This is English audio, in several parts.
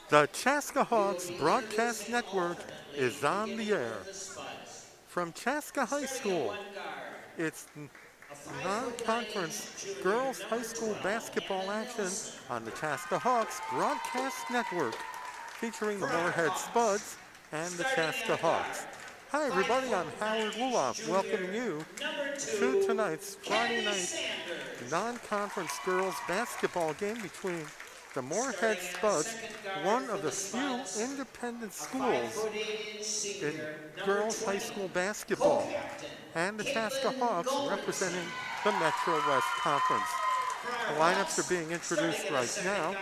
The Chaska Hawks Broadcast Network is on the air. From Chaska High School, it's non-conference girls high school basketball action on the Chaska Hawks Broadcast Network, featuring the Moorhead Spuds and the Chaska Hawks. Hi everybody, I'm Howard Luloff, welcoming you to tonight's Friday night non-conference girls basketball game between the Moorhead Spuds, one of the few independent schools in girls high school basketball, and the Chaska Hawks representing the Metro West Conference. The lineups are being introduced right now.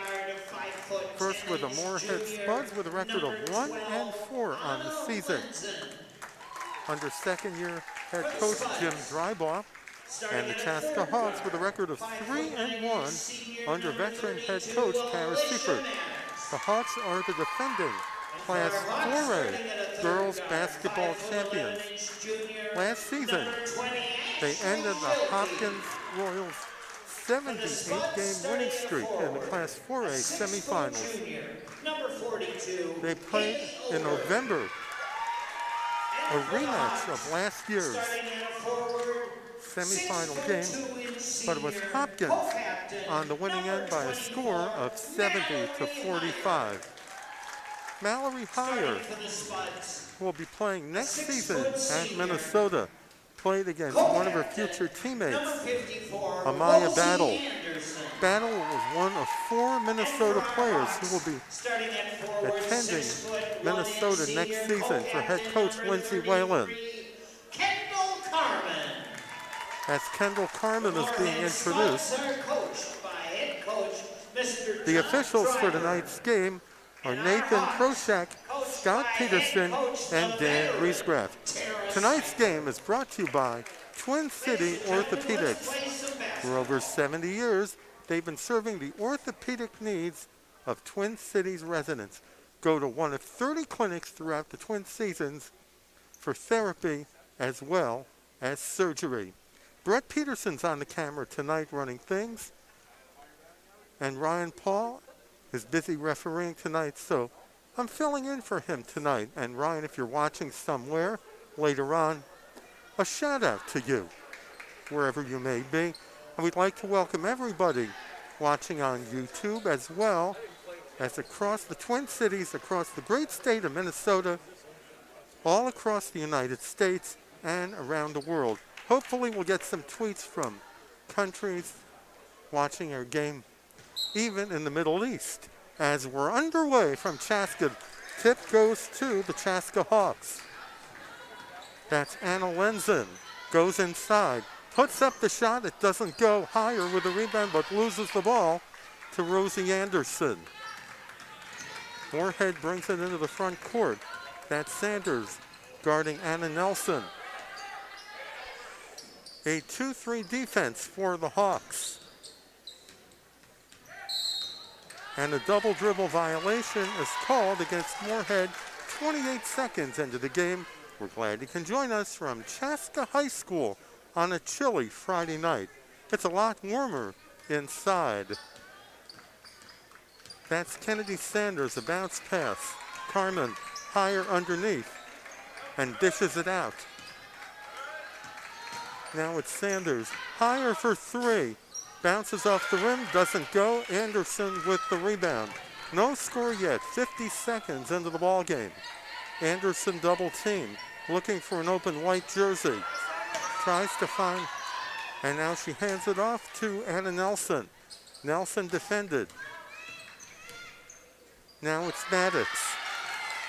First with the Moorhead Spuds with a record of 1-4 on the season. Under second-year head coach Jim Drybaugh, and the Chaska Hawks with a record of 3-1 under veteran head coach Tara Seifert. The Hawks are the defending Class 4A girls basketball champions. Last season, they ended the Hopkins Royals' 78-game winning streak in the Class 4A semifinals. They played in November a rematch of last year's semifinal game, but it was Hopkins on the winning end by a score of 70-45. Mallory Heyer will be playing next season at Minnesota, played against one of her future teammates, Amaya Battle. Battle was one of 4 Minnesota players who will be attending Minnesota next season for head coach Lindsey Whalen. As Kendall Carmen is being introduced, the officials for tonight's game are Nathan Proshak, Scott Peterson, and Dan Riesgraf. Tonight's game is brought to you by Twin City Orthopedics. For over 70 years, they've been serving the orthopedic needs of Twin Cities residents. Go to one of 30 clinics throughout the Twin Seasons for therapy as well as surgery. Brett Peterson's on the camera tonight running things, and Ryan Paul is busy refereeing tonight, so I'm filling in for him tonight. And Ryan, if you're watching somewhere later on, a shout out to you, wherever you may be. And we'd like to welcome everybody watching on YouTube as well as across the Twin Cities, across the great state of Minnesota, all across the United States and around the world. Hopefully we'll get some tweets from countries watching our game, even in the Middle East. As we're underway from Chaska, tip goes to the Chaska Hawks. That's Anna Lenzen, goes inside, puts up the shot. It doesn't go higher with the rebound, but loses the ball to Rosie Anderson. Moorhead brings it into the front court. That's Sanders guarding Anna Nelson. A 2-3 defense for the Hawks. And a double dribble violation is called against Moorhead 28 seconds into the game. We're glad you can join us from Chaska High School on a chilly Friday night. It's a lot warmer inside. That's Kennedy Sanders, a bounce pass. Carmen Heyer underneath and dishes it out. Now it's Sanders. Heyer for 3. Bounces off the rim, doesn't go. Anderson with the rebound. No score yet, 50 seconds into the ball game. Anderson double team, looking for an open white jersey. Tries to find, and now she hands it off to Anna Nelson. Nelson defended. Now it's Maddox.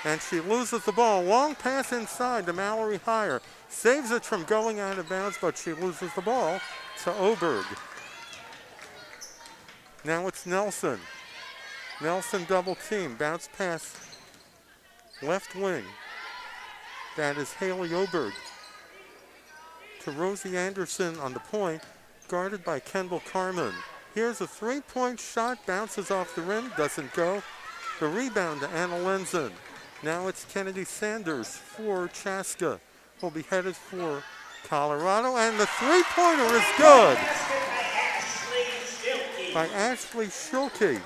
And she loses the ball. Long pass inside to Mallory Heyer. Saves it from going out of bounds, but she loses the ball to Oberg. Now it's Nelson. Nelson double team. Bounce pass left wing. That is Haley Oberg. To Rosie Anderson on the point, guarded by Kendall Carmen. Here's a 3-point shot. Bounces off the rim. Doesn't go. The rebound to Anna Lenzen. Now it's Kennedy Sanders for Chaska. Will be headed for Colorado, and the three-pointer is good by Ashley Schilke.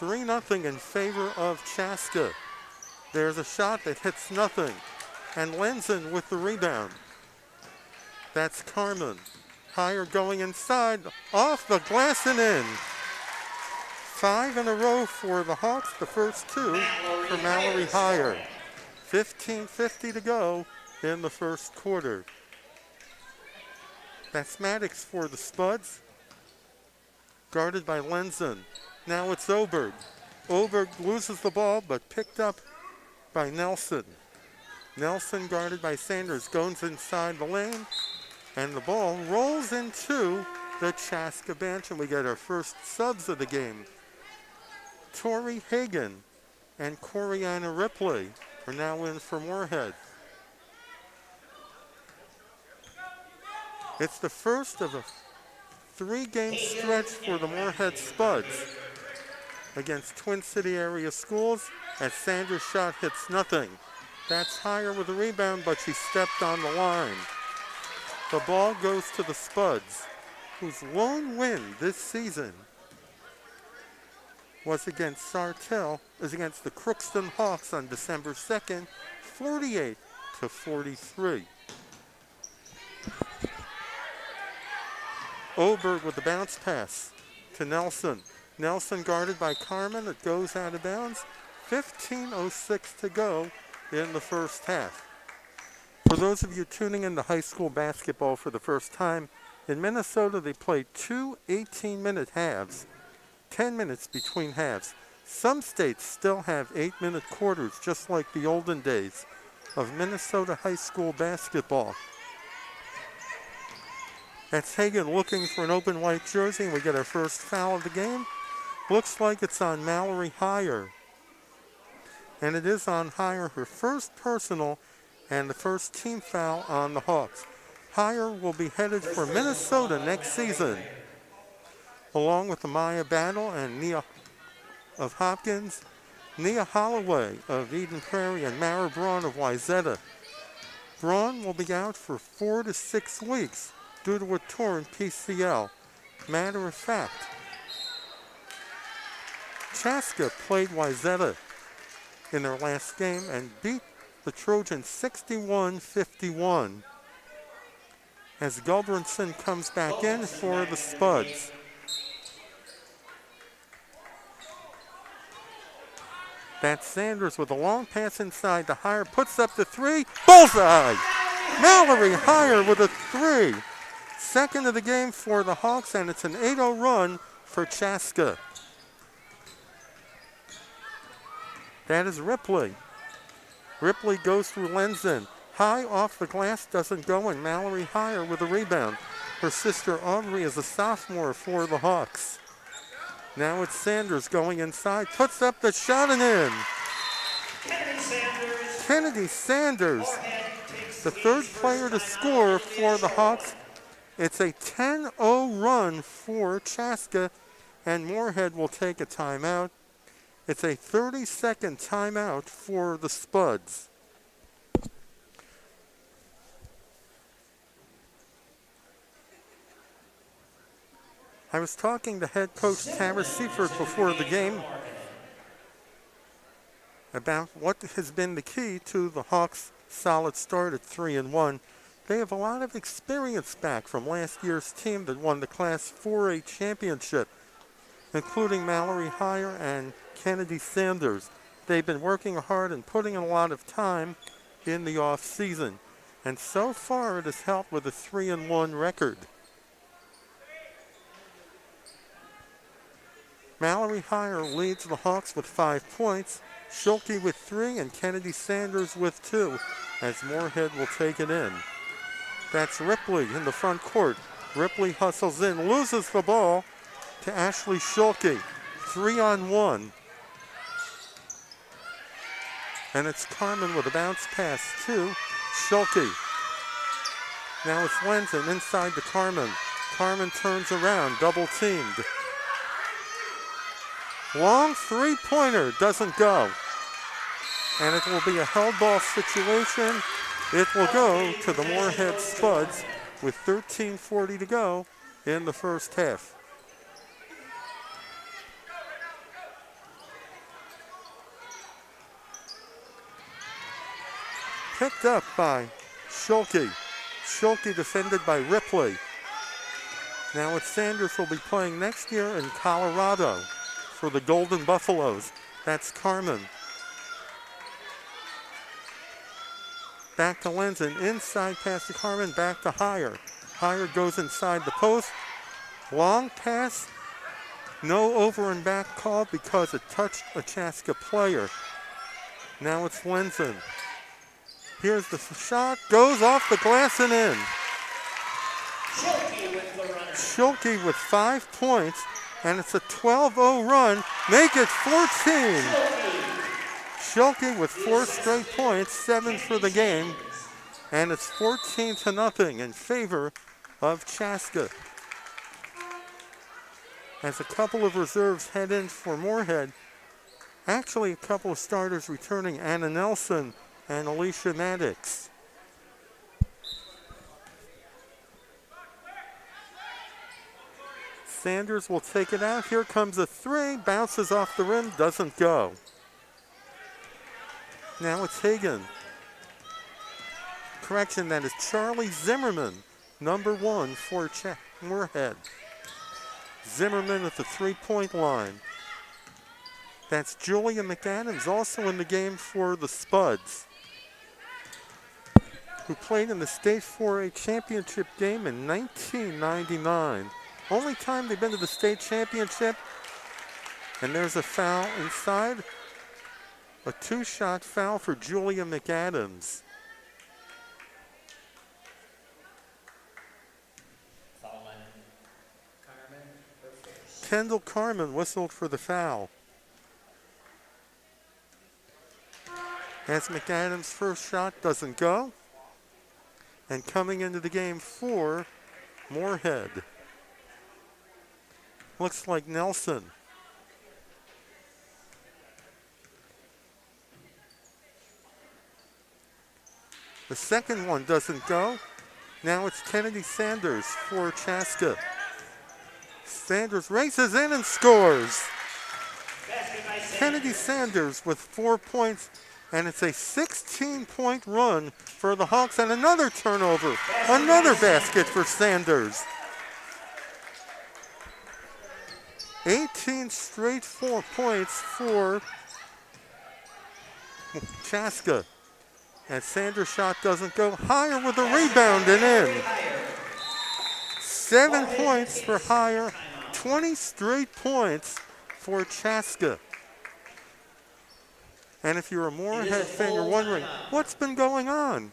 3-0 in favor of Chaska. There's a shot that hits nothing. And Lenzen with the rebound. That's Carmen. Higher going inside, off the glass and in. 5 in a row for the Hawks, the first 2 for Mallory Higher. 15:50 to go in the first quarter. That's Maddox for the Spuds, guarded by Lenzen. Now it's Oberg. Oberg loses the ball, but picked up by Nelson. Nelson, guarded by Sanders, goes inside the lane, and the ball rolls into the Chaska bench, and we get our first subs of the game. Tori Hagan and Corianna Ripley are now in for Moorhead. It's the first of a 3-game stretch for the Moorhead Spuds against Twin City area schools, as Sanders' shot hits nothing. That's Higher with a rebound, but she stepped on the line. The ball goes to the Spuds, whose lone win this season was against the Crookston Hawks on December 2nd, 48-43. Oberg with the bounce pass to Nelson. Nelson guarded by Carmen. It goes out of bounds. 15:06 to go in the first half. For those of you tuning into high school basketball for the first time, in Minnesota they play 2 18-minute halves, 10 minutes between halves. Some states still have 8-minute quarters, just like the olden days of Minnesota high school basketball. That's Hagan looking for an open white jersey, and we get our first foul of the game. Looks like it's on Mallory Higher. And it is on Higher, her first personal and the first team foul on the Hawks. Higher will be headed for Minnesota next season, along with Amaya Battle and Nia of Hopkins, Nia Holloway of Eden Prairie, and Mara Braun of Wayzata. Braun will be out for 4 to 6 weeks due to a torn PCL. Matter of fact, Chaska played Wayzata in their last game and beat the Trojans 61-51 as Gulbranson comes back in for the Spuds. That's Sanders with a long pass inside to Higher, puts up the 3, bullseye! Mallory Higher with a 3. Second of the game for the Hawks, and it's an 8-0 run for Chaska. That is Ripley. Ripley goes through Lenzen. High off the glass, doesn't go, and Mallory Higher with a rebound. Her sister Aubrey is a sophomore for the Hawks. Now it's Sanders going inside, puts up the shot and in. Kennedy Sanders, the third player to score for the Hawks. It's a 10-0 run for Chaska, and Moorhead will take a timeout. It's a 30-second timeout for the Spuds. I was talking to head coach Tara Seifert before the game about what has been the key to the Hawks' solid start at 3-1. They have a lot of experience back from last year's team that won the Class 4A championship, including Mallory Higher and Kennedy Sanders. They've been working hard and putting in a lot of time in the off season, and so far it has helped with a 3-1 record. Mallory Higher leads the Hawks with 5 points, Schulke with 3, and Kennedy Sanders with 2, as Moorhead will take it in. That's Ripley in the front court. Ripley hustles in, loses the ball to Ashley Schulke. 3-on-1. And it's Carmen with a bounce pass to Schulke. Now it's Lenzen inside to Carmen. Carmen turns around, double teamed. Long three-pointer doesn't go. And it will be a held ball situation. It will go to the Moorhead Spuds with 13:40 to go in the first half. Picked up by Schulke. Schulke defended by Ripley. Now it's Sanders will be playing next year in Colorado for the Golden Buffaloes. That's Carmen. Back to Lenzen. Inside pass to Carmen. Back to Heyer. Heyer goes inside the post. Long pass. No over and back call because it touched a Chaska player. Now it's Lenzen. Here's the shot. Goes off the glass and in. Schulke with 5 points, and it's a 12-0 run. Make it 14. Schulke with 4 straight points, 7 for the game, and it's 14-0 in favor of Chaska. As a couple of reserves head in for Moorhead, actually a couple of starters returning, Anna Nelson and Alicia Maddox. Sanders will take it out. Here comes a 3. Bounces off the rim. Doesn't go. Now it's Hagan. Correction, that is Charlie Zimmerman, number 1 for Moorhead. Zimmerman at the 3-point line. That's Julia McAdams, also in the game for the Spuds, who played in the State 4A championship game in 1999. Only time they've been to the state championship. And there's a foul inside. A 2-shot foul for Julia McAdams. Kendall Carmen whistled for the foul. As McAdams' first shot doesn't go. And coming into the game for Moorhead, looks like Nelson. The second one doesn't go. Now it's Kennedy Sanders for Chaska. Sanders races in and scores. Kennedy Sanders with 4 points, and it's a 16-point run for the Hawks, and another turnover. Another basket for Sanders. 18 straight 4 points for Chaska. And Sanders' shot doesn't go. Heyer with a rebound and in. 7 points for Heyer. 20 straight points for Chaska. And if you're a Moorhead fan, you're wondering, what's been going on?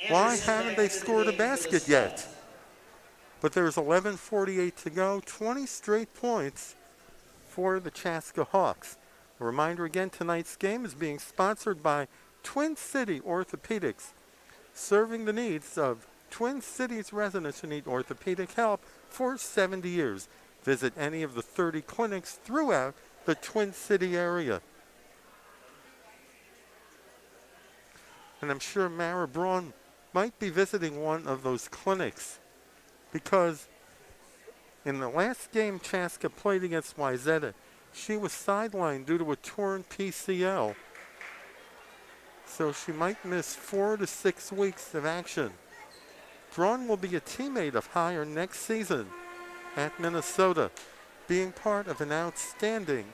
Why haven't they scored a basket yet? But there's 11:48 to go. 20 straight points for the Chaska Hawks. A reminder again, tonight's game is being sponsored by Twin City Orthopedics, serving the needs of Twin Cities residents who need orthopedic help for 70 years. Visit any of the 30 clinics throughout the Twin City area. And I'm sure Mara Braun might be visiting one of those clinics, because in the last game Chaska played against Wayzata, she was sidelined due to a torn PCL. So she might miss 4 to 6 weeks of action. Braun will be a teammate of Heyer next season at Minnesota, being part of an outstanding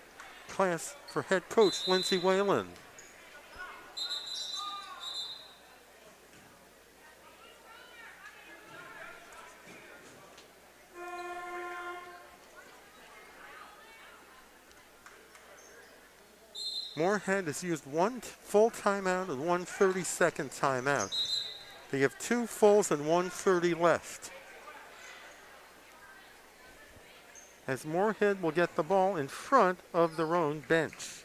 class for head coach Lindsay Whalen. Moorhead has used 1 full timeout and 1 30-second timeout. They have 2 fulls and 1 30 left. As Moorhead will get the ball in front of their own bench.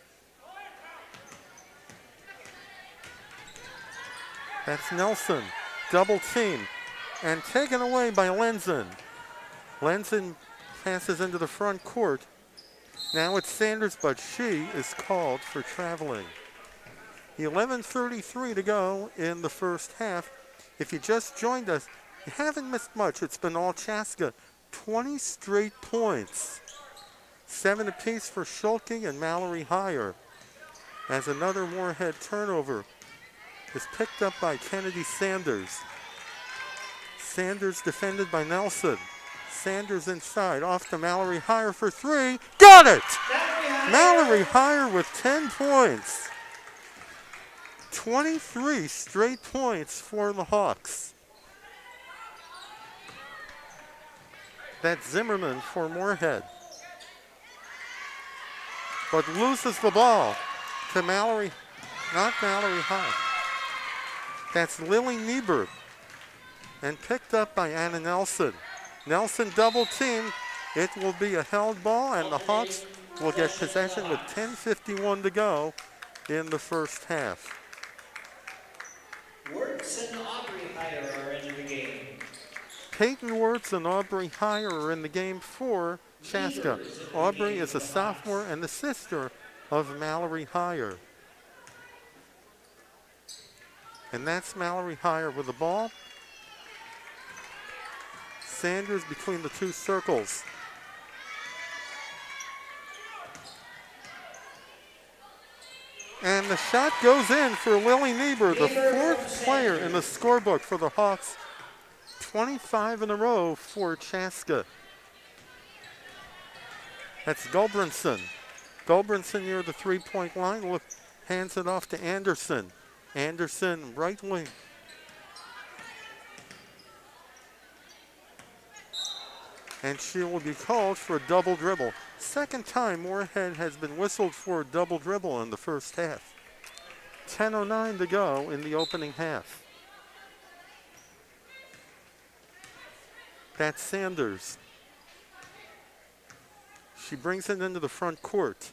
That's Nelson, double team, and taken away by Lenzen. Lenzen passes into the front court. Now it's Sanders, but she is called for traveling. 11:33 to go in the first half. If you just joined us, you haven't missed much. It's been all Chaska. 20 straight points. 7 apiece for Schulke and Mallory Heyer. As another Moorhead turnover. is picked up by Kennedy Sanders. Sanders defended by Nelson. Sanders inside, off to Mallory Heyer for three. Got it! Mallory Heyer with 10 points. 23 straight points for the Hawks. That's Zimmerman for Moorhead. But loses the ball to Mallory, not Mallory Heyer. That's Lily Niebuhr. And picked up by Anna Nelson. Nelson double teamed. It will be a held ball, and the Hawks will get possession with 10:51 to go in the first half. Wirtz and Aubrey Heyer are into the game. Peyton Wirtz and Aubrey Heyer are in the game for Chaska. Aubrey is a sophomore and the sister of Mallory Heyer. And that's Mallory Heyer with the ball. Sanders between the two circles. And the shot goes in for Lily Niebuhr, the fourth player in the scorebook for the Hawks. 25 in a row for Chaska. That's Gulbranson. Gulbranson near the three-point line. Hands it off to Anderson. Anderson right wing. And she will be called for a double dribble. Second time Moorhead has been whistled for a double dribble in the first half. 10:09 to go in the opening half. That's Sanders. She brings it into the front court.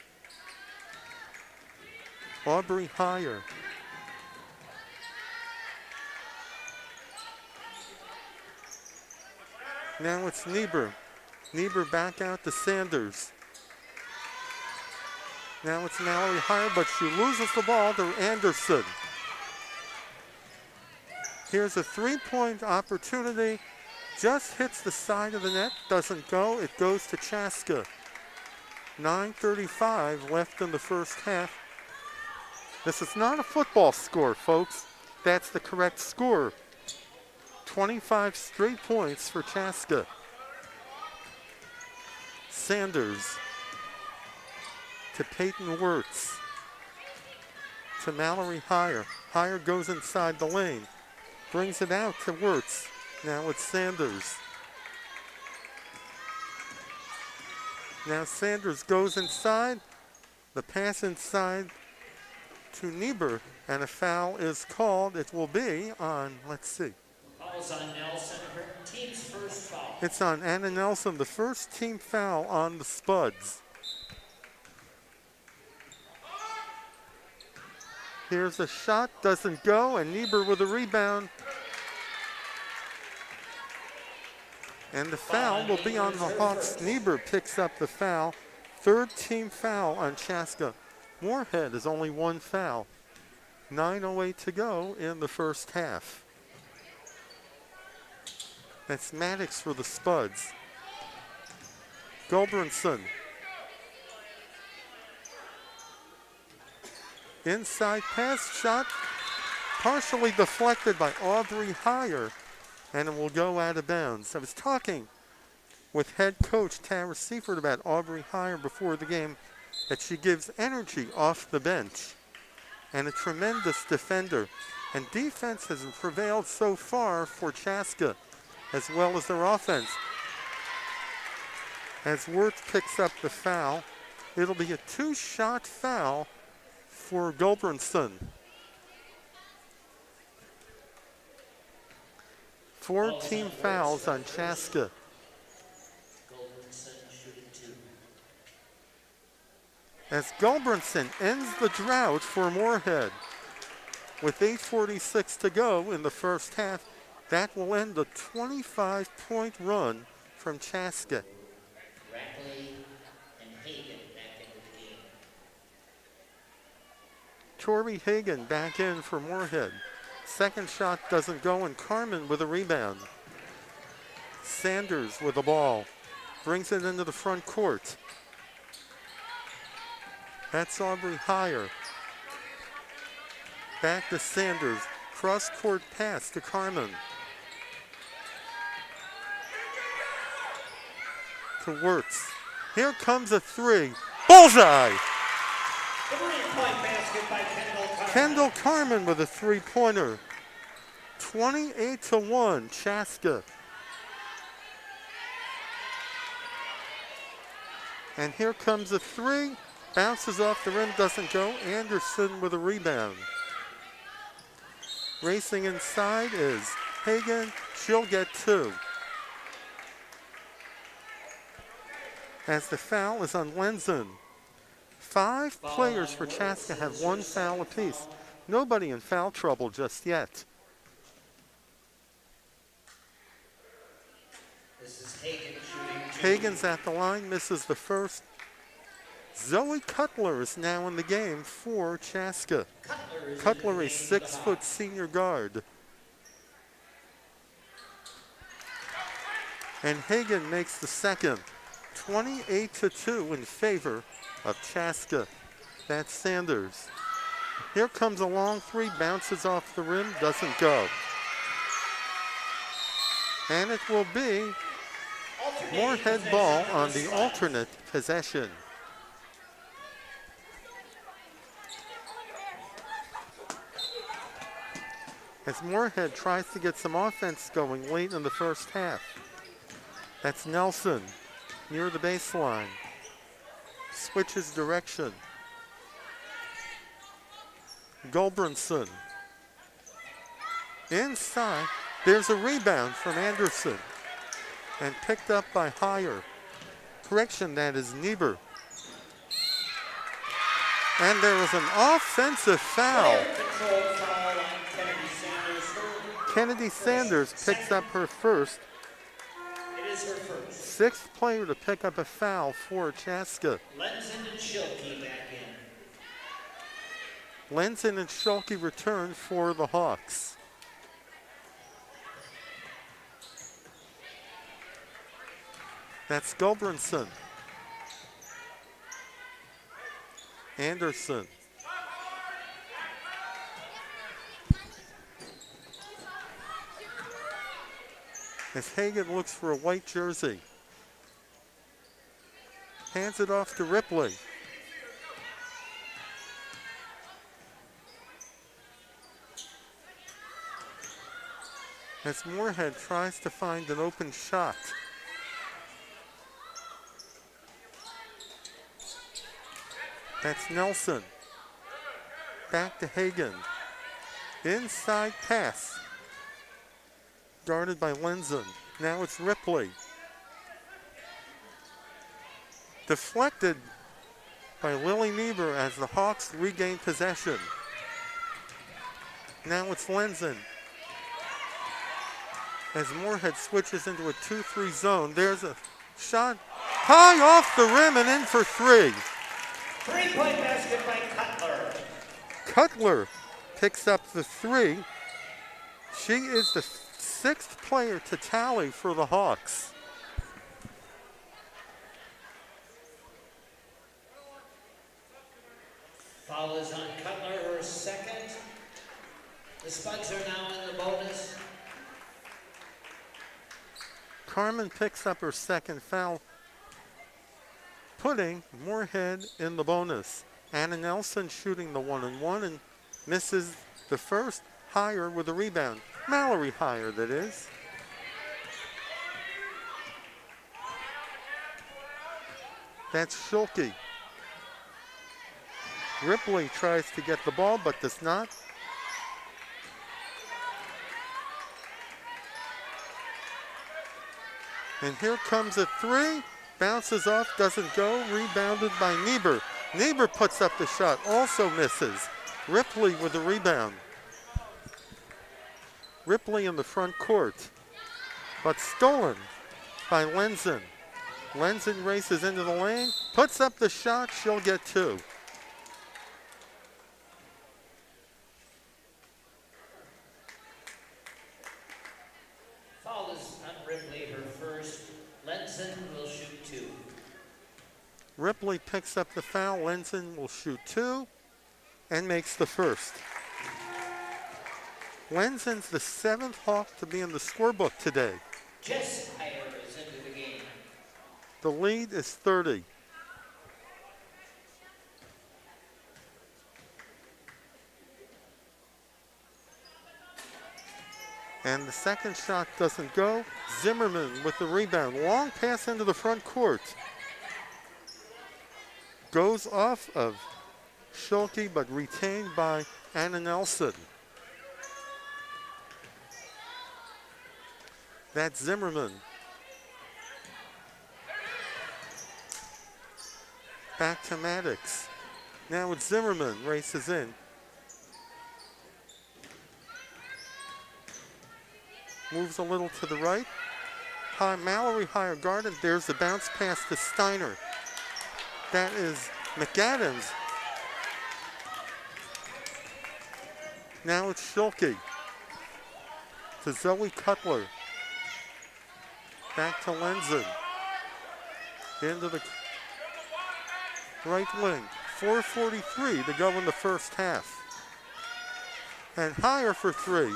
Aubrey Heyer. Now it's Niebuhr. Niebuhr back out to Sanders. Now it's Mallory Heyer, but she loses the ball to Anderson. Here's a three-point opportunity. Just hits the side of the net, doesn't go. It goes to Chaska. 9:35 left in the first half. This is not a football score, folks. That's the correct score. 25 straight points for Chaska. Sanders to Peyton Wirtz. To Mallory Heyer. Heyer goes inside the lane. Brings it out to Wirtz. Now it's Sanders. Now Sanders goes inside. The pass inside to Niebuhr. And a foul is called. It will be on, let's see. Foul's on Nelson, her team's first foul. It's on Anna Nelson, the first team foul on the Spuds. Here's a shot, doesn't go, and Niebuhr with a rebound. And the foul will be on the Hawks. Niebuhr picks up the foul. Third team foul on Chaska. Moorhead is only one foul. 9:08 to go in the first half. That's Maddox for the Spuds. Gulbranson. Inside pass shot, partially deflected by Aubrey Heyer, and it will go out of bounds. I was talking with head coach Tara Seifert about Aubrey Heyer before the game, that she gives energy off the bench and a tremendous defender. And defense has prevailed so far for Chaska, as well as their offense. As Wirtz picks up the foul, it'll be a two-shot foul for Gulbranson. 4 team fouls on Chaska. As Gulbranson ends the drought for Moorhead. With 8:46 to go in the first half, that will end a 25-point run from Chaska. Rackley and Hagan back into the game. Tori Hagan back in for Moorhead. Second shot doesn't go, and Carmen with a rebound. Sanders with the ball. Brings it into the front court. That's Aubrey Heyer. Back to Sanders. Cross-court pass to Carmen. To Wirtz. Here comes a three. Bullseye! Three-point basket by Kendall Carmen. Kendall Carmen with a three-pointer. 28-1, Chaska. And here comes a three. Bounces off the rim, doesn't go. Anderson with a rebound. Racing inside is Hagan. She'll get two. As the foul is on Lenzen. 5 players for Chaska have 1 foul apiece. Nobody in foul trouble just yet. This is Hagan shooting two. Hagan's at the line, misses the first. Zoe Cutler is now in the game for Chaska. Cutler, a 6-foot senior guard. And Hagan makes the second. 28-2 in favor of Chaska. That's Sanders. Here comes a long three, bounces off the rim, doesn't go. And it will be Moorhead ball on the alternate possession. As Moorhead tries to get some offense going late in the first half. That's Nelson near the baseline. Switches direction. Gulbranson. Inside, there's a rebound from Anderson and picked up by Heyer. Correction, that is Niebuhr. And there was an offensive foul. Kennedy Sanders picks up her first. It is her first. 6th player to pick up a foul for Chaska. Lenzen and Schilke back in. Lenzen and Schilke return for the Hawks. That's Gulbranson. Anderson. As Hagan looks for a white jersey. Hands it off to Ripley. As Moorhead tries to find an open shot. That's Nelson. Back to Hagan. Inside pass. Guarded by Lenzen. Now it's Ripley. Deflected by Lily Niebuhr as the Hawks regain possession. Now it's Lenzen. As Moorhead switches into a 2-3 zone, there's a shot high off the rim and in for three. 3-point basket by Cutler. Cutler picks up the three. She is the 6th player to tally for the Hawks. Foul is on Cutler, her second. The Spuds are now in the bonus. Carmen picks up her second foul, putting Moorhead in the bonus. Anna Nelson shooting the 1-and-1 and misses the first. Heyer with a rebound. Mallory Heyer, that is. That's Schilke. Ripley tries to get the ball but does not. And here comes a three. Bounces off, doesn't go. Rebounded by Niebuhr. Niebuhr puts up the shot, also misses. Ripley with the rebound. Ripley in the front court, but stolen by Lenzen. Lenzen races into the lane, puts up the shot, she'll get two. Foul is on Ripley, her first. Lenzen will shoot two. Ripley picks up the foul, Lenzen will shoot two and makes the first. Lenzen's the 7th Hawk to be in the scorebook today. Jess Hire is into the game. The lead is 30. And the second shot doesn't go. Zimmerman with the rebound. Long pass into the front court. Goes off of Schulke, but retained by Anna Nelson. That's Zimmerman. Back to Maddox. Now it's Zimmerman, races in. Moves a little to the right. Mallory higher guarded. There's the bounce pass to Steiner. That is McAdams. Now it's Schulke. To Zoe Cutler. Back to Lenzen. Into the right wing. 4:43 to go in the first half. And higher for three.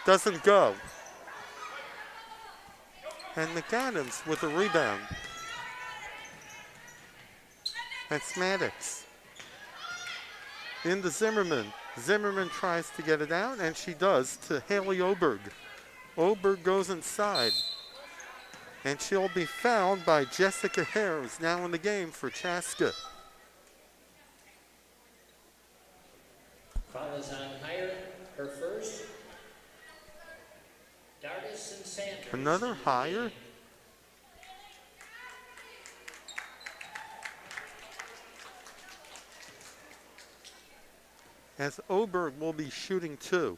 Doesn't go. And McAdams with a rebound. That's Maddox. Into Zimmerman. Zimmerman tries to get it out, and she does to Haley Oberg. Oberg goes inside. And she'll be fouled by Jessica Hare, who's now in the game for Chaska. Foul is on Hire, her first. Dardis and Sanders. Another higher. As Oberg will be shooting two.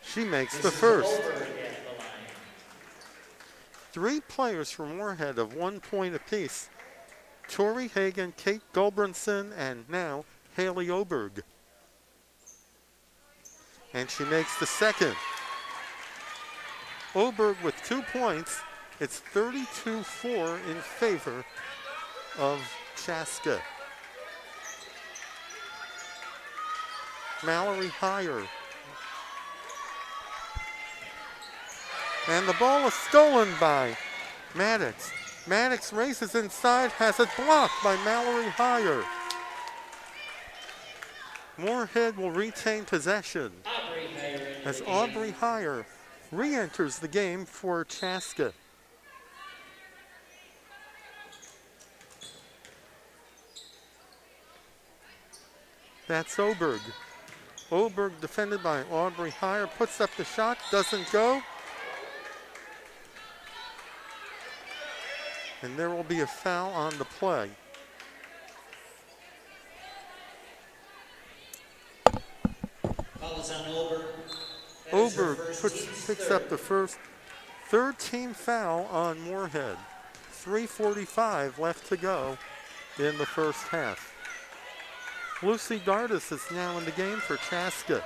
She makes the first. Three players from Moorhead of 1 point apiece. Tori Hagan, Kate Gulbranson, and now Haley Oberg. And she makes the second. Oberg with 2 points. It's 32-4 in favor of Chaska. Mallory higher. And the ball is stolen by Maddox. Maddox races inside, has it blocked by Mallory Higher. Moorhead will retain possession as Aubrey Higher re-enters the game for Chaska. That's Oberg. Oberg defended by Aubrey Higher, puts up the shot, doesn't go. And there will be a foul on the play. Foul is on Oberg. Oberg picks up the first, third team foul on Moorhead. 3:45 left to go in the first half. Lucy Dardis is now in the game for Chaska.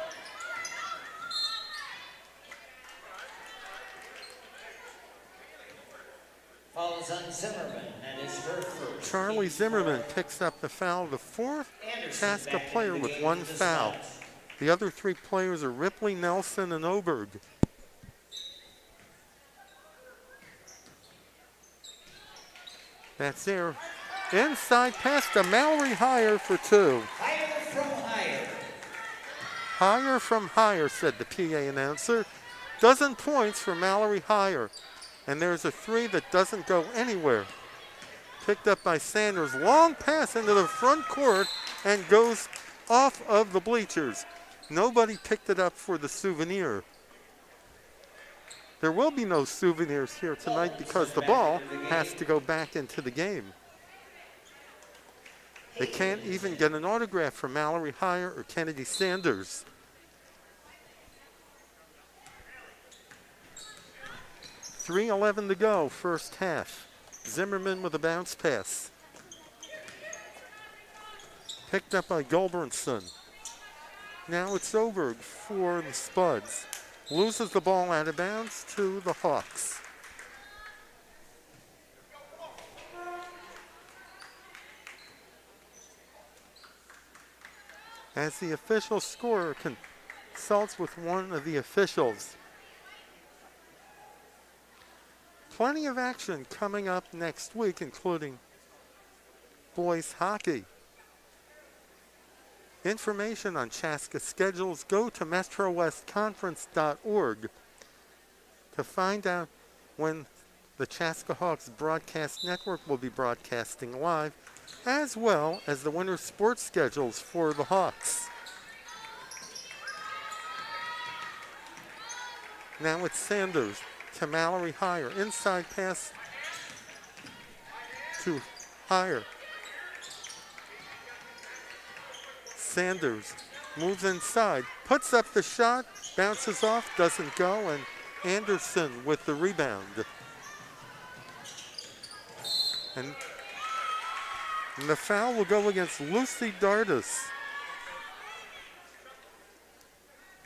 Foul is on Zimmerman. That is her first. Charlie Zimmerman picks up the foul, the fourth Chaska player with one foul. The other three players are Ripley, Nelson, and Oberg. That's there. Inside pass to Mallory Higher for two. Higher from Higher. Higher from Higher, said the PA announcer. Dozen points for Mallory Higher. And there's a three that doesn't go anywhere. Picked up by Sanders. Long pass into the front court and goes off of the bleachers. Nobody picked it up for the souvenir. There will be no souvenirs here tonight because the ball has to go back into the game. They can't even get an autograph from Mallory Higher or Kennedy Sanders. .3:11 to go, first half. Zimmerman with a bounce pass. Picked up by Gulbranson. Now it's Oberg for the Spuds. Loses the ball out of bounds to the Hawks. As the official scorer consults with one of the officials. Plenty of action coming up next week, including boys hockey. Information on Chaska schedules, go to metrowestconference.org to find out when the Chaska Hawks Broadcast Network will be broadcasting live, as well as the winter sports schedules for the Hawks. Now it's Sanders to Mallory Heyer. Inside pass to Heyer. Sanders moves inside, puts up the shot, bounces off, doesn't go, and Anderson with the rebound. And the foul will go against Lucy Dardis.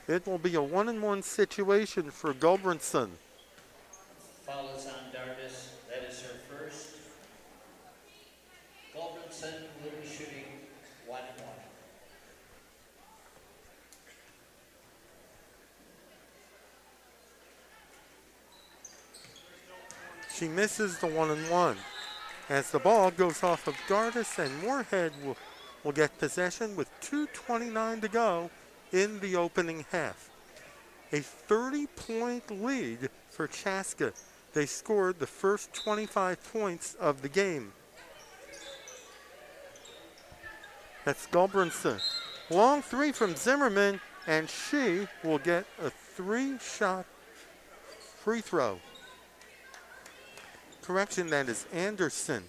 It will be a 1-on-1 situation for Gulbranson. Foul is on Dardis. That is her first. Gulbranson will be shooting 1-1. She misses the 1-on-1 as the ball goes off of Dardis, and Moorhead will get possession with 2:29 to go in the opening half. A 30-point lead for Chaska. They scored the first 25 points of the game. That's Gulbranson. Long three from Zimmerman, and she will get a 3-shot free throw. Correction, that is Anderson.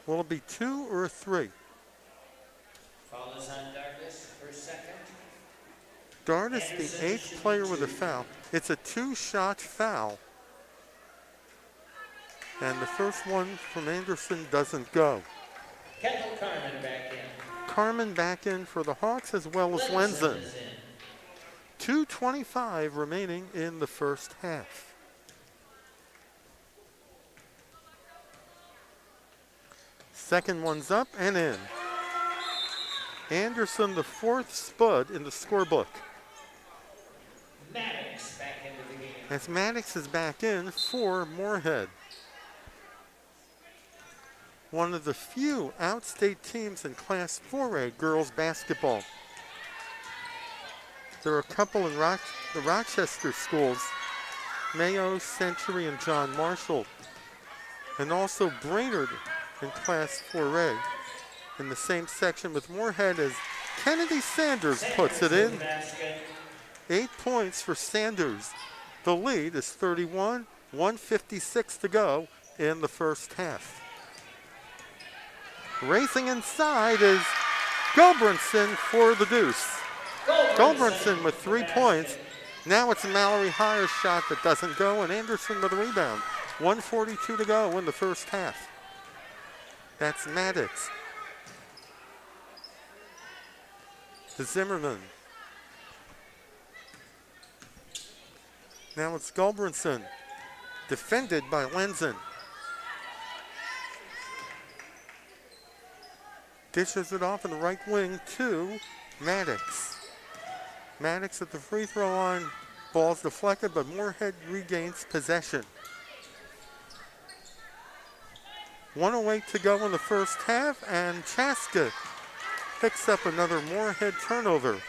Will it be 2 or 3? Foul is on Dardis, her second. Dardis, the 8th player with a foul. It's a 2-shot foul. And the first one from Anderson doesn't go. Kendall Carmen back in. Carmen back in for the Hawks, as well as Lenzen. is in. 2:25 remaining in the first half. Second one's up and in. Anderson, the 4th spud in the scorebook. Maddox back into the game. As Maddox is back in for Moorhead. One of the few outstate teams in Class 4A girls basketball. There are a couple in the Rochester schools, Mayo, Century, and John Marshall, and also Brainerd in Class 4A in the same section with Moorhead, as Kennedy Sanders puts it in. 8 points for Sanders. The lead is 31, 1:56 to go in the first half. Racing inside is Gulbranson for the deuce. Gulbranson with 3 points. Now it's a Mallory Heyer shot that doesn't go, and Anderson with a rebound. 1:42 to go in the first half. That's Maddox. To Zimmerman. Now it's Gulbranson. Defended by Lenzen. Dishes it off in the right wing to Maddox. Maddox at the free throw line. Ball's deflected, but Moorhead regains possession. 1:08 to go in the first half, and Chaska picks up another Moorhead turnover.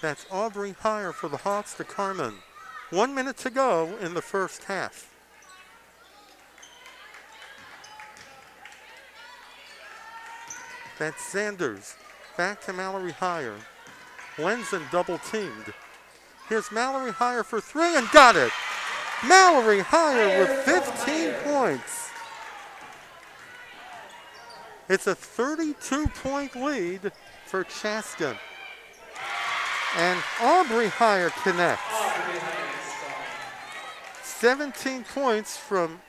That's Aubrey Heyer for the Hawks to Carmen. 1 minute to go in the first half. That's Sanders. Back to Mallory Heyer. Lenzen double teamed. Here's Mallory Heyer for 3 and got it. Mallory Heyer with 15 points. It's a 32-point lead for Chaska. And Aubrey Heyer connects. 17 points from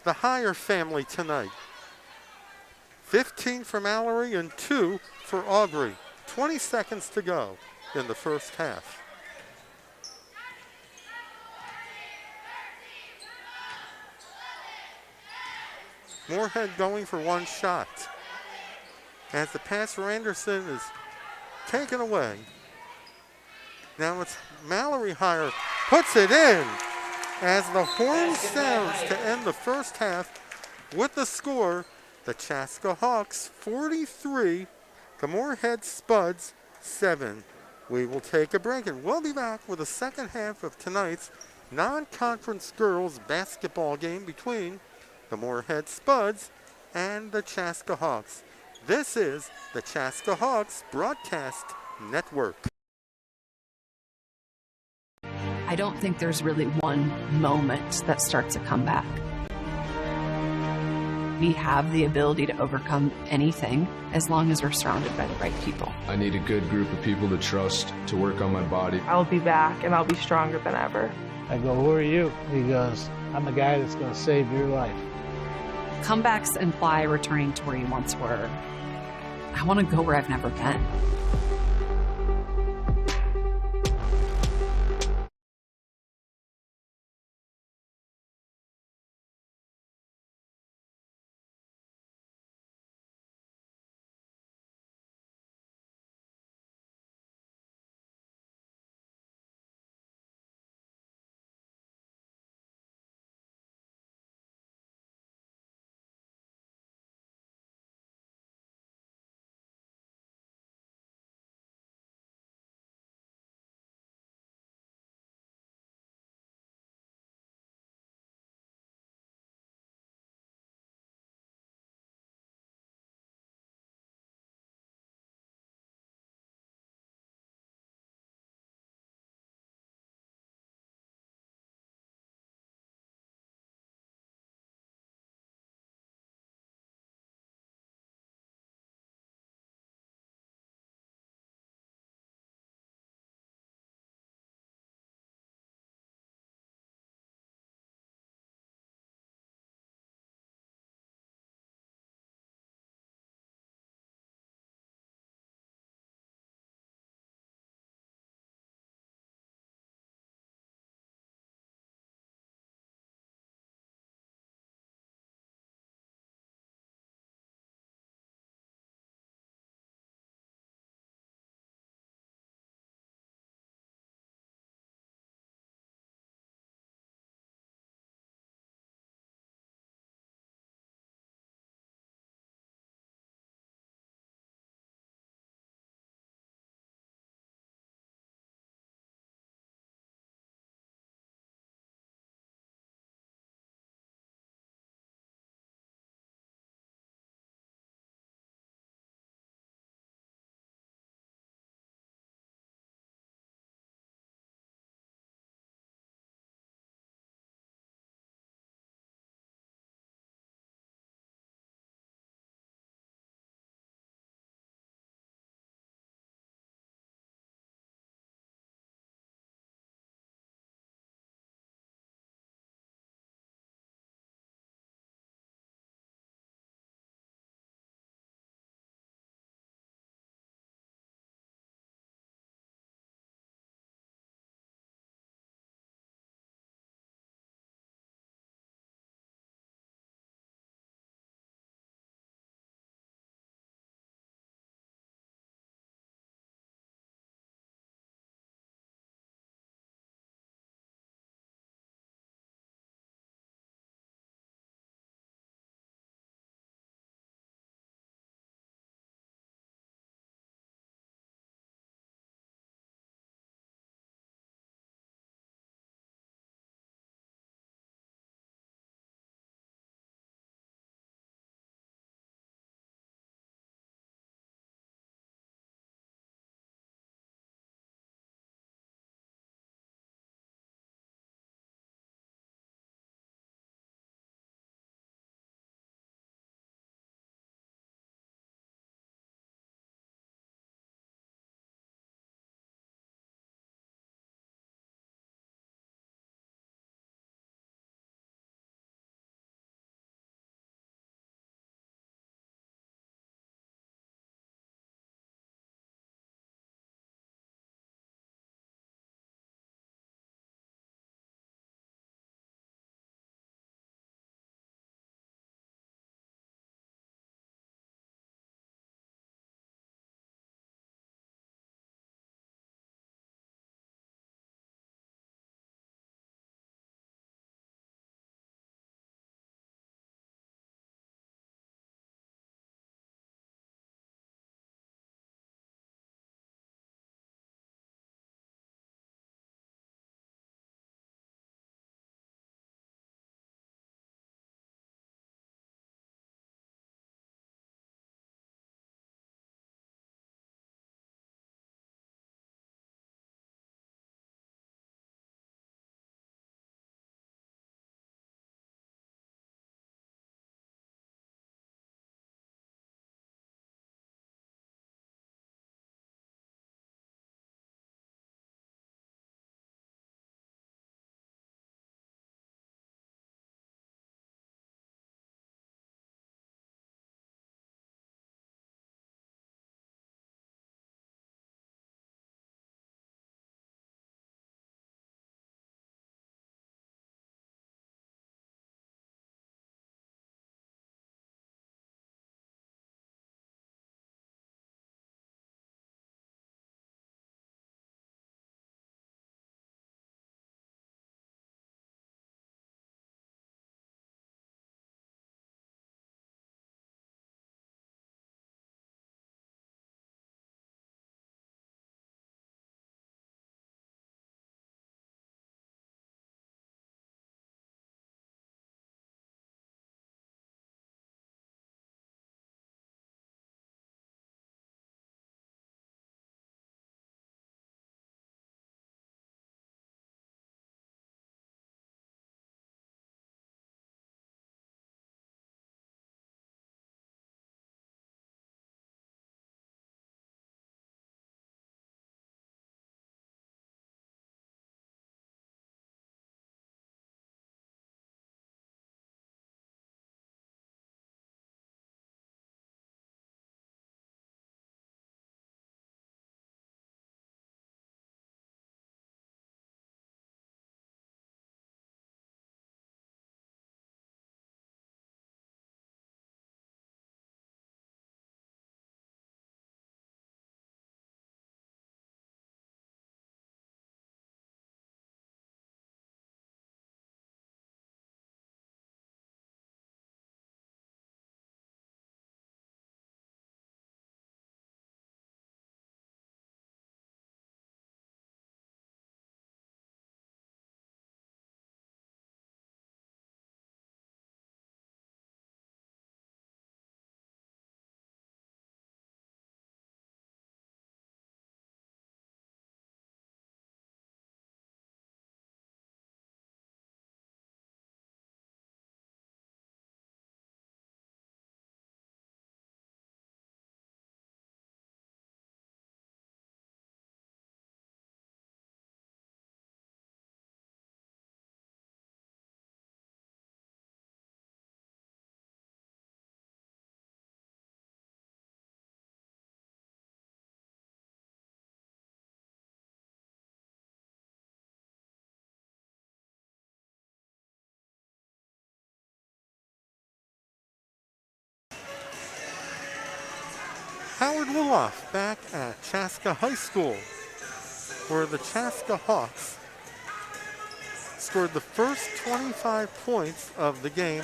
the Heyer family tonight. 15 for Mallory and 2 for Aubrey. 20 seconds to go in the first half. Moorhead going for one shot. As the pass for Anderson is taken away. Now it's Mallory Hire puts it in as the horn sounds to end the first half with the score, the Chaska Hawks 43, the Moorhead Spuds 7. We will take a break and we'll be back with the second half of tonight's non-conference girls basketball game between the Moorhead Spuds and the Chaska Hawks. This is the Chaska Hawks Broadcast Network. I don't think there's really one moment that starts a comeback. We have the ability to overcome anything as long as we're surrounded by the right people. I need a good group of people to trust, to work on my body. I'll be back and I'll be stronger than ever. I go, who are you? He goes, I'm the guy that's going to save your life. Comebacks imply returning to where you once were. I want to go where I've never been. Howard Willoff back at Chaska High School, where the Chaska Hawks scored the first 25 points of the game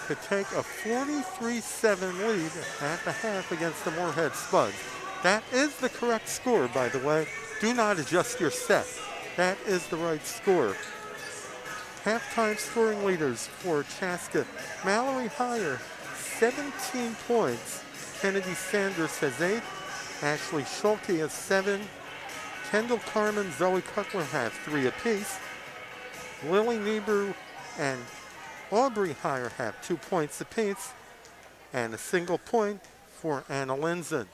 to take a 43-7 lead at the half against the Moorhead Spuds. That is the correct score, by the way. Do not adjust your set. That is the right score. Halftime scoring leaders for Chaska: Mallory Heyer, 17 points. Kennedy Sanders has 8. Ashley Schulte has 7. Kendall Carmen, Zoe Cutler have 3 apiece. Lily Niebuhr and Aubrey Heyer have 2 points apiece, and a single point for Anna Linzen.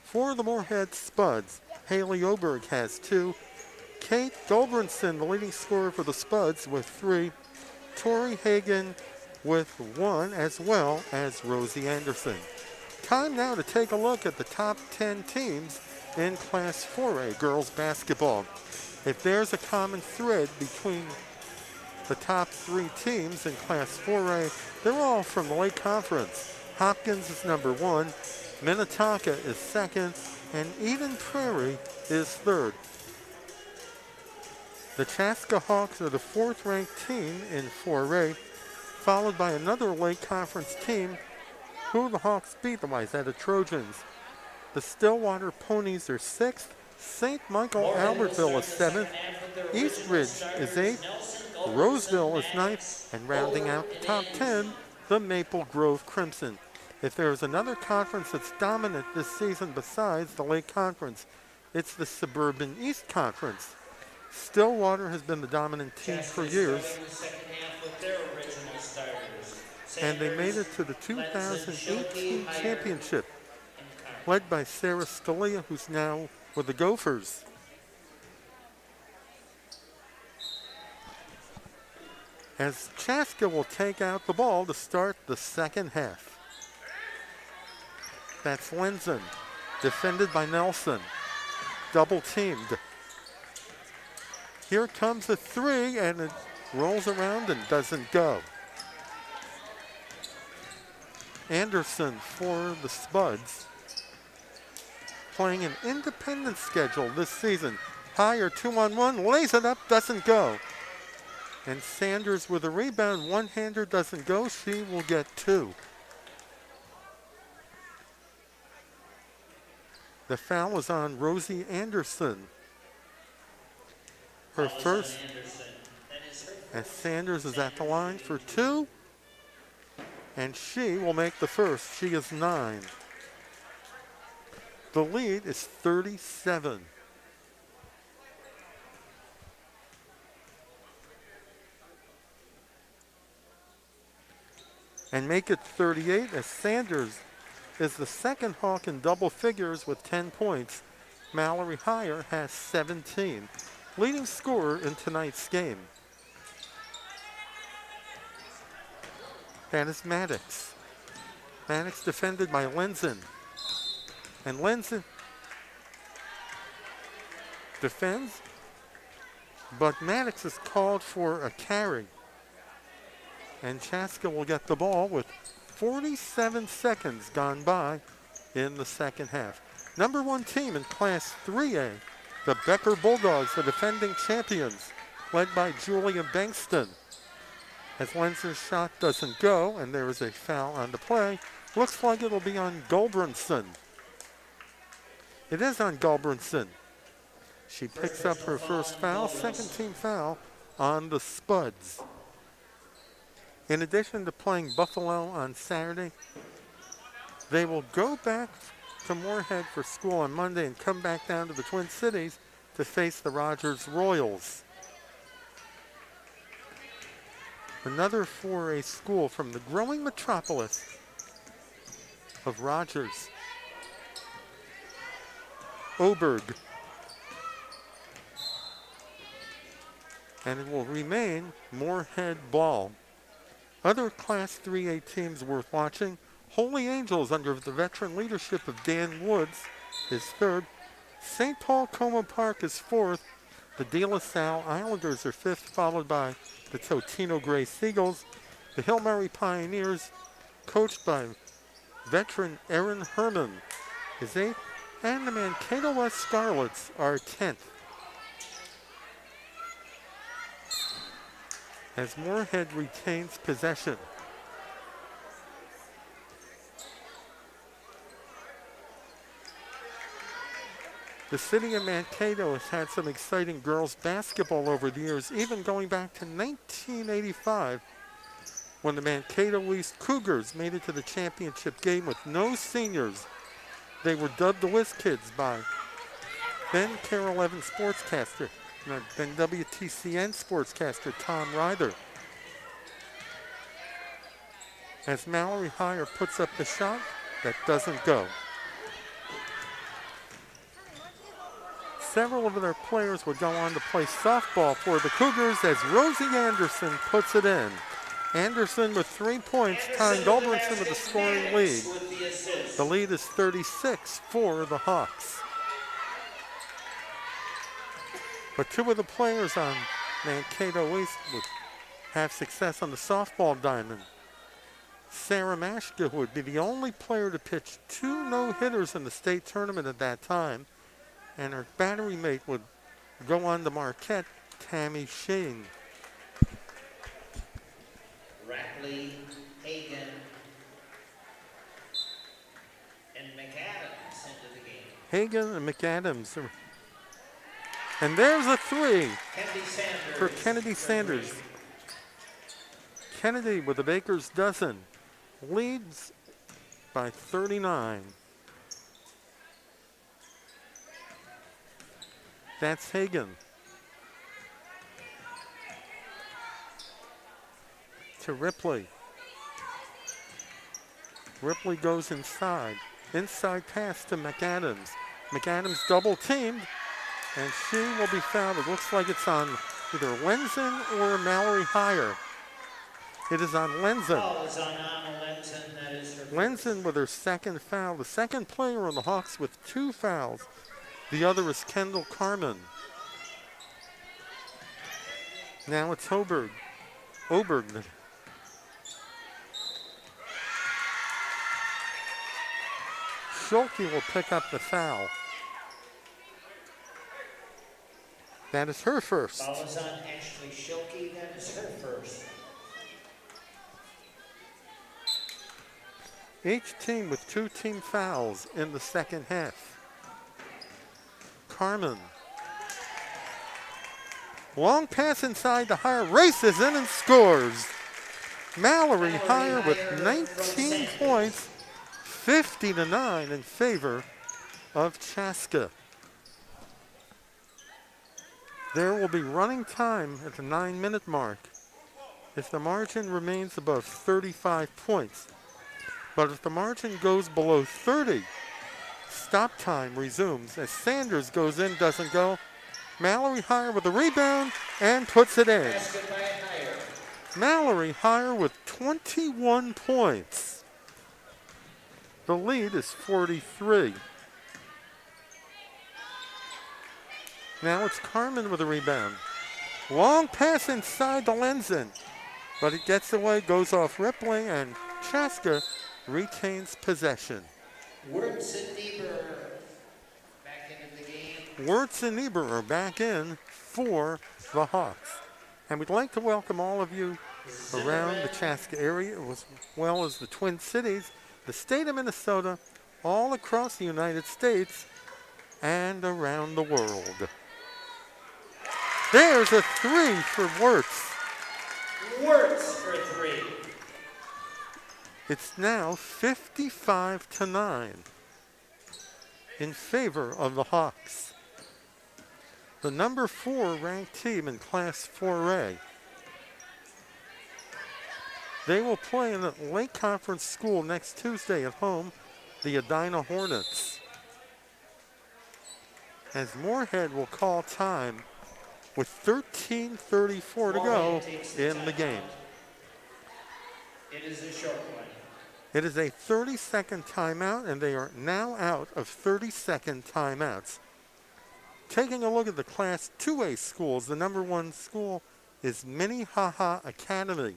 For the Moorhead Spuds, Haley Oberg has 2. Kate Goldbranson, the leading scorer for the Spuds, with 3. Tori Hagan with 1, as well as Rosie Anderson. Time now to take a look at the top 10 teams in Class 4A girls basketball. If there's a common thread between the top 3 teams in Class 4A, they're all from the Lake Conference. Hopkins is number 1, Minnetonka is 2nd, and Eden Prairie is 3rd. The Chaska Hawks are the 4th ranked team in 4A, followed by another Lake Conference team who the Hawks beat, the Wayzata Trojans. The Stillwater Ponies are 6th, St. Michael Albertville is 7th, East Ridge is 8th, Roseville is 9th, and rounding out the top 10, the Maple Grove Crimson. If there's another conference that's dominant this season besides the Lake Conference, it's the Suburban East Conference. Stillwater has been the dominant team for years, and they made it to the 2018 championship, led by Sarah Scalia, who's now with the Gophers. As Chaska will take out the ball to start the second half. That's Linzen, defended by Nelson, double teamed. Here comes a 3, and it rolls around and doesn't go. Anderson for the Spuds, playing an independent schedule this season. Higher 2-on-1, lays it up, doesn't go. And Sanders with a rebound, one-hander, doesn't go. She will get 2. The foul is on Rosie Anderson. Her first, and Sanders is at the line for 2, and she will make the first. She is 9. The lead is 37. And make it 38 as Sanders is the second Hawk in double figures with 10 points. Mallory Heyer has 17. Leading scorer in tonight's game. That is Maddox. Maddox defended by Linzen. And Linzen defends, but Maddox is called for a carry. And Chaska will get the ball with 47 seconds gone by in the second half. Number 1 team in Class 3A, the Becker Bulldogs, the defending champions, led by Julia Bankston. As Linzen's shot doesn't go, and there is a foul on the play, looks like it'll be on Goldbranson. It is on Goldbranson. She picks up her first foul, second team foul on the Spuds. In addition to playing Buffalo on Saturday, they will go back to Moorhead for school on Monday and come back down to the Twin Cities to face the Rogers Royals. Another 4A school from the growing metropolis of Rogers. Oberg. And it will remain Moorhead ball. Other Class 3A teams worth watching: Holy Angels, under the veteran leadership of Dan Woods, is 3rd. St. Paul Como Park is 4th. The De La Salle Islanders are 5th, followed by the Totino Gray Seagulls. The Hill Murray Pioneers, coached by Veteran Aaron Herman is 8th, and the Mankato West Scarlets are 10th. As Moorhead retains possession. The city of Mankato has had some exciting girls basketball over the years, even going back to 1985 when the Mankato East Cougars made it to the championship game with no seniors. They were dubbed the Whiz Kids by then Carol Evans sportscaster, then WTCN sportscaster Tom Ryder. As Mallory Heyer puts up the shot, that doesn't go. Several of their players would go on to play softball for the Cougars as Rosie Anderson puts it in. Anderson with 3 points, tying Gulbranson with the scoring lead. The lead is 36 for the Hawks. But two of the players on Mankato East would have success on the softball diamond. Sarah Mashka would be the only player to pitch 2 no-hitters in the state tournament at that time, and her battery mate would go on to Marquette, Tammy Sheen. Rackley, Hagan, and McAdams into the game. Hagan and McAdams. And there's a 3 for Kennedy Sanders. Kennedy with the Baker's dozen leads by 39. That's Hagan. To Ripley. Ripley goes inside. Inside pass to McAdams. McAdams double teamed, and she will be fouled. It looks like it's on either Lenzen or Mallory Heyer. It is on Lenzen. Ball is on Anna Lenzen. That is her Lenzen with her second foul. The second player on the Hawks with 2 fouls. The other is Kendall Carmen. Now it's Oberg. Schulke will pick up the foul. That is her first. ball is on Ashley Schilke. That is her first. Each team with 2 team fouls in the second half. Carmen. Long pass inside to Heyer, races in and scores. Mallory Heyer with 19 points, 50-9 in favor of Chaska. There will be running time at the 9-minute mark if the margin remains above 35 points. But if the margin goes below 30, stop time resumes as Sanders goes in, doesn't go. Mallory Heyer with a rebound and puts it in. Basket by Heyer. Mallory Heyer with 21 points. The lead is 43. Now it's Carmen with a rebound. Long pass inside to Lenzen, but it gets away, goes off Ripley, and Chaska retains possession. Wirtz and Niebuhr back into the game. Wirtz and Niebuhr are back in for the Hawks. And we'd like to welcome all of you around the Chaska area, as well as the Twin Cities, the state of Minnesota, all across the United States, and around the world. There's a 3 for Wirtz. Wirtz for 3. It's now 55-9 in favor of the Hawks. The number 4 ranked team in Class 4A. They will play in a Lake Conference school next Tuesday at home, the Edina Hornets. As Moorhead will call time with 13:34 to go in the game. It is a short one. It is a 30-second timeout, and they are now out of 30-second timeouts. Taking a look at the Class 2A schools, the number 1 school is Minnehaha Academy.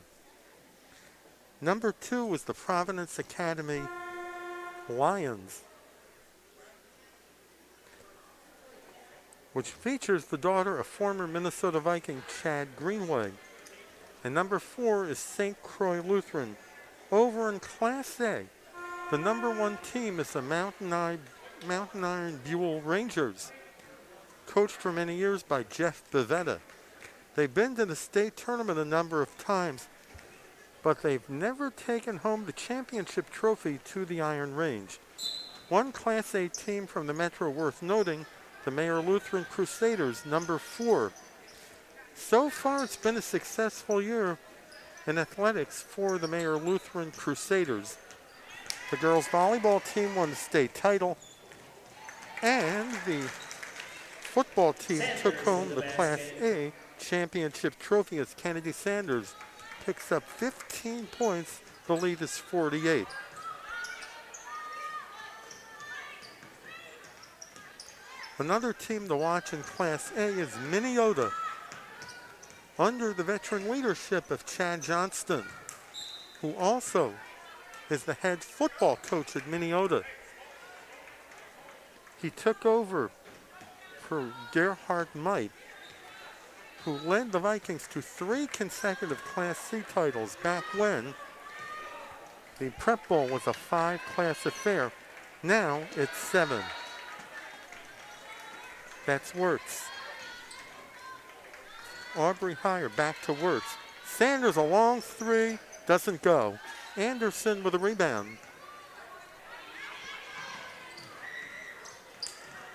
Number 2 is the Providence Academy Lions, which features the daughter of former Minnesota Viking Chad Greenway. And number 4 is St. Croix Lutheran. Over in Class A, the number 1 team is the Mountain Iron Buell Rangers, coached for many years by Jeff Bavetta. They've been to the state tournament a number of times, but they've never taken home the championship trophy to the Iron Range. One Class A team from the Metro worth noting, the Mayor Lutheran Crusaders, number 4. So far, it's been a successful year in athletics for the Mayor Lutheran Crusaders. The girls volleyball team won the state title, and the football team took home the Class A championship trophy as Kennedy Sanders picks up 15 points. The lead is 48. Another team to watch in Class A is Minneota, under the veteran leadership of Chad Johnston, who also is the head football coach at Minneota. He took over for Gerhard Might, who led the Vikings to 3 consecutive Class C titles back when the Prep Bowl was a 5-class affair. Now it's 7. That's Wirtz. Aubrey Heyer back to Wirtz. Sanders a long 3, doesn't go. Anderson with a rebound.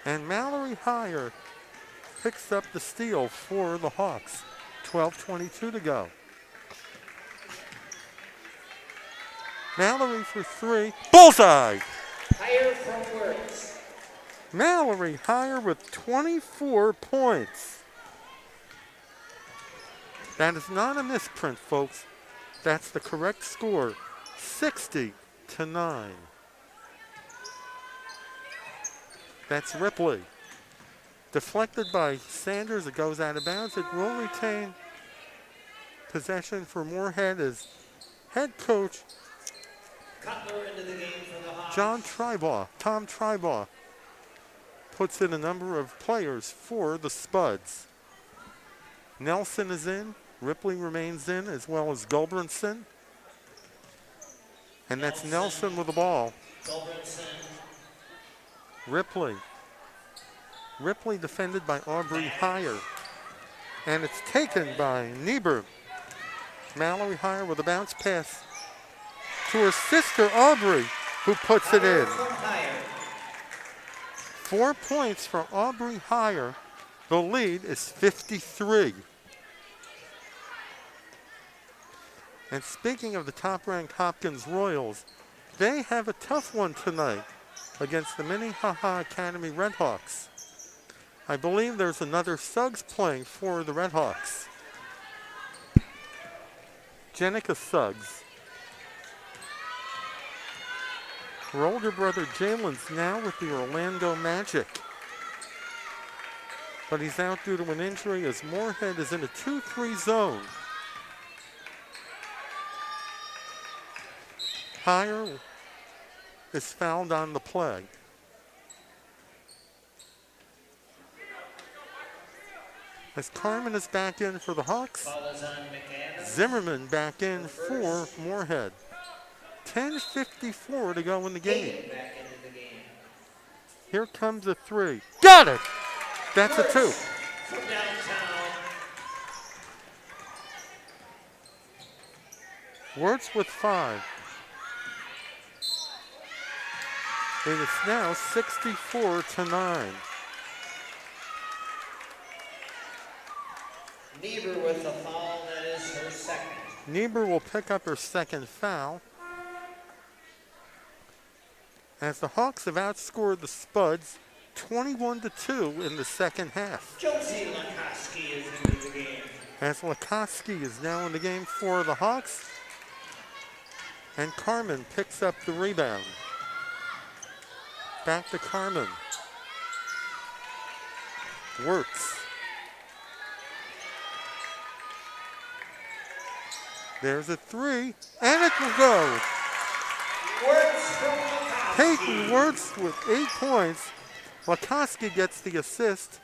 And Mallory Heyer picks up the steal for the Hawks. 12:22 to go. Mallory for 3. Bullseye! Higher from Wirtz. Mallory Heyer with 24 points. That is not a misprint, folks. That's the correct score. 60-9. That's Ripley. Deflected by Sanders. It goes out of bounds. It will retain possession for Moorhead as head coach Cutler into the game for the Hawks. Tom Tribaugh, puts in a number of players for the Spuds. Nelson is in. Ripley remains in, as well as Gulbranson. And that's Nelson with the ball. Gulbranson. Ripley defended by Aubrey Heyer. And it's taken by Niebuhr. Mallory Heyer with a bounce pass to her sister Aubrey, who puts it in. 4 points for Aubrey Heyer. The lead is 53. And speaking of the top-ranked Hopkins Royals, they have a tough one tonight against the Minnehaha Academy Redhawks. I believe there's another Suggs playing for the Redhawks. Jenica Suggs. Her older brother Jalen's now with the Orlando Magic. But he's out due to an injury as Moorhead is in a 2-3 zone. Heyer is fouled on the play. As Carmen is back in for the Hawks, Zimmerman back in for Moorhead. 10:54 to go in the game. Here comes a 3. Got it! That's a 2. From downtown. Wirtz with 5. It is now 64-9. Niebuhr with a foul, that is her second. Niebuhr will pick up her second foul. As the Hawks have outscored the Spuds 21-2 in the second half. Josie Lakoski is into the game. As Lakoski is now in the game for the Hawks. And Carmen picks up the rebound. Back to Carmen. Wirtz. There's a 3, and it will go. Wirtz from Lakoski. Peyton Wirtz with 8 points. Lakoski gets the assist.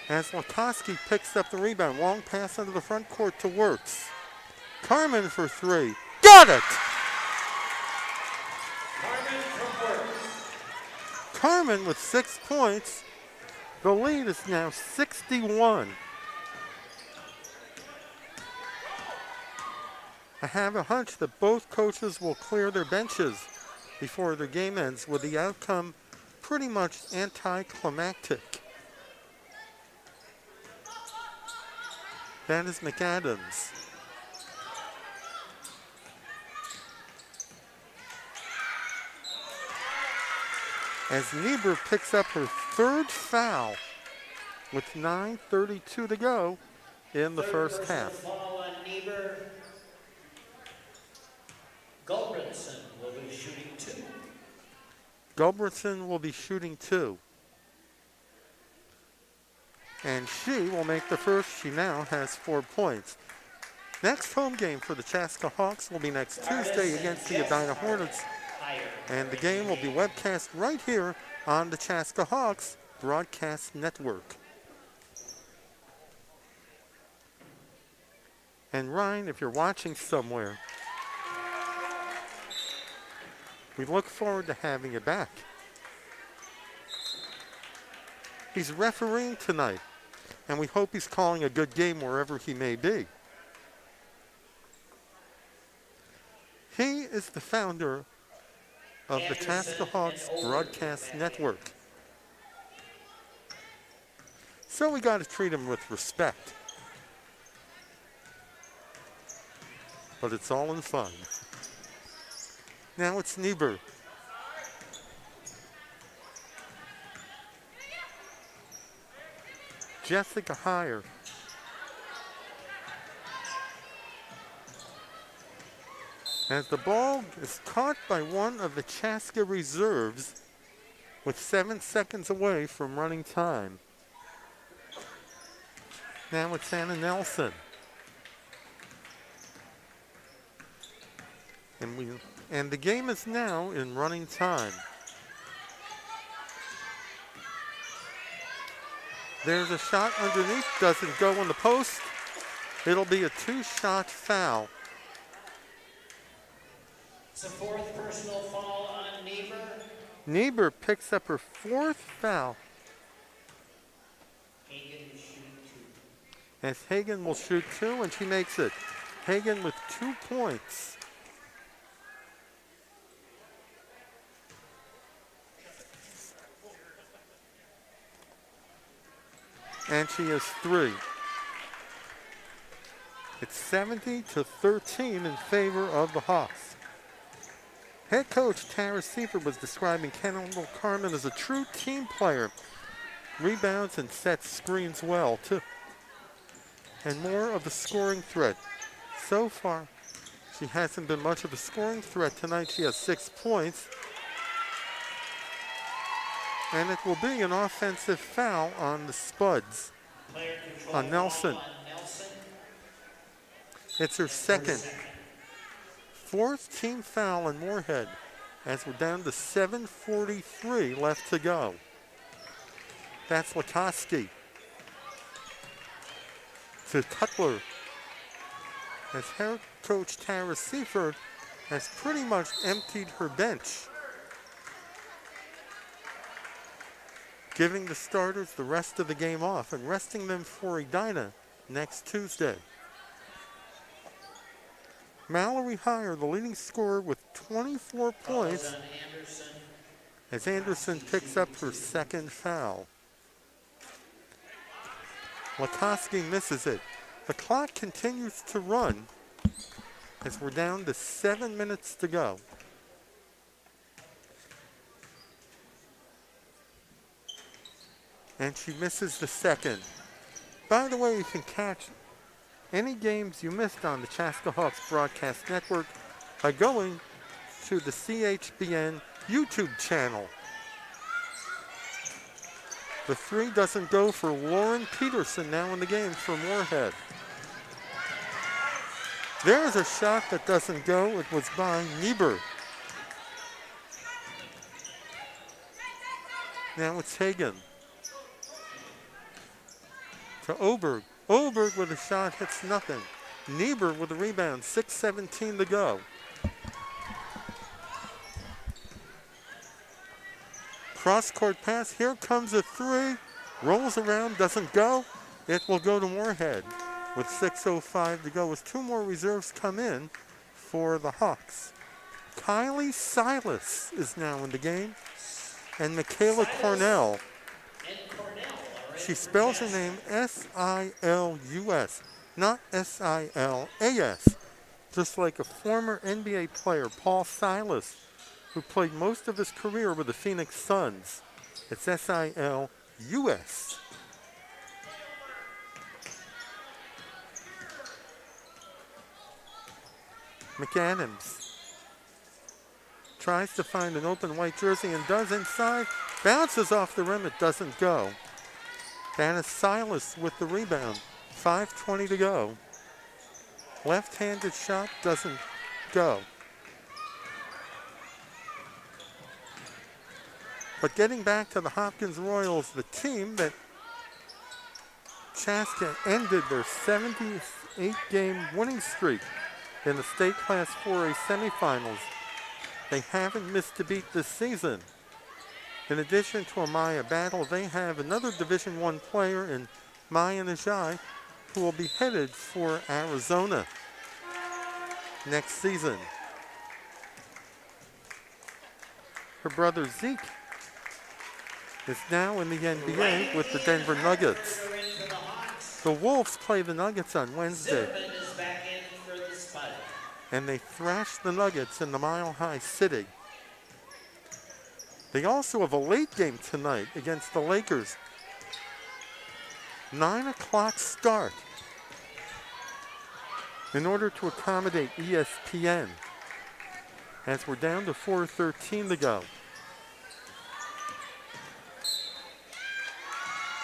As Lakoski picks up the rebound. Long pass into the front court to Wirtz. Carmen for 3. Got it! Carmen with 6 points. The lead is now 61. I have a hunch that both coaches will clear their benches before their game ends, with the outcome pretty much anticlimactic. That is McAdams. As Niebuhr picks up her 3rd foul with 9:32 to go in the first half. Foul on Niebuhr. Gulbranson will be shooting 2. Gulbranson will be shooting 2. And she will make the first. She now has 4 points. Next home game for the Chaska Hawks will be next Tuesday against the Edina Hornets. And the game will be webcast right here on the Chaska Hawks Broadcast Network. And Ryan, if you're watching somewhere, we look forward to having you back. He's refereeing tonight, and we hope he's calling a good game wherever he may be. He is the founder of the Chaska Hawks Broadcast Network. So we got to treat him with respect. But it's all in fun. Now it's Niebuhr. Jessica Heyer. As the ball is caught by one of the Chaska reserves with 7 seconds away from running time. Now it's Anna Nelson. And the game is now in running time. There's a shot underneath, doesn't go on the post. It'll be a 2-shot foul. It's a 4th personal foul on Niebuhr. Niebuhr picks up her 4th foul. Hagen is shooting 2. As Hagen will shoot 2, and she makes it. Hagen with 2 points. And she has 3. It's 70-13 in favor of the Hawks. Head coach Tara Seifert was describing Kendall Carmen as a true team player. Rebounds and sets screens well, too. And more of the scoring threat. So far, she hasn't been much of a scoring threat tonight. She has 6 points. And it will be an offensive foul on the Spuds. On Nelson. It's her 2nd. 4th team foul on Moorhead as we're down to 7:43 left to go. That's Lakoski. To Cutler. As head coach Tara Seifert has pretty much emptied her bench, giving the starters the rest of the game off and resting them for Edina next Tuesday. Mallory Heyer, the leading scorer with 24 points, as Anderson picks up her 2nd foul. Lakoski misses it. The clock continues to run as we're down to 7 minutes to go. And she misses the 2nd. By the way, you can catch any games you missed on the Chaska Hawks Broadcast Network by going to the CHBN YouTube channel. The 3 doesn't go for Lauren Peterson now in the game for Moorhead. There's a shot that doesn't go. It was by Niebuhr. Now it's Hagen. To Oberg. Oberg with a shot hits nothing. Niebuhr with a rebound. 6:17 to go. Cross-court pass. Here comes a three. Rolls around. Doesn't go. It will go to Moorhead with 6:05 to go as two more reserves come in for the Hawks. Kylie Silas is now in the game. And Michaela Cornell. She spells her name S-I-L-U-S, not S-I-L-A-S, just like a former NBA player, Paul Silas, who played most of his career with the Phoenix Suns. It's S-I-L-U-S. McAdams tries to find an open white jersey and does inside. Bounces off the rim, it doesn't go. That is Silas with the rebound. 5:20 to go. Left-handed shot doesn't go. But getting back to the Hopkins Royals, the team that Chaska ended their 78-game winning streak in the State Class 4A semifinals. They haven't missed a beat this season. In addition to Amaya Battle, they have another Division I player in Maya Najai who will be headed for Arizona next season. Her brother Zeke is now in the NBA with the Denver Nuggets. The Wolves play the Nuggets on Wednesday, and they thrash the Nuggets in the Mile High City. They also have a late game tonight against the Lakers. 9 o'clock start in order to accommodate ESPN, as we're down to 4:13 to go.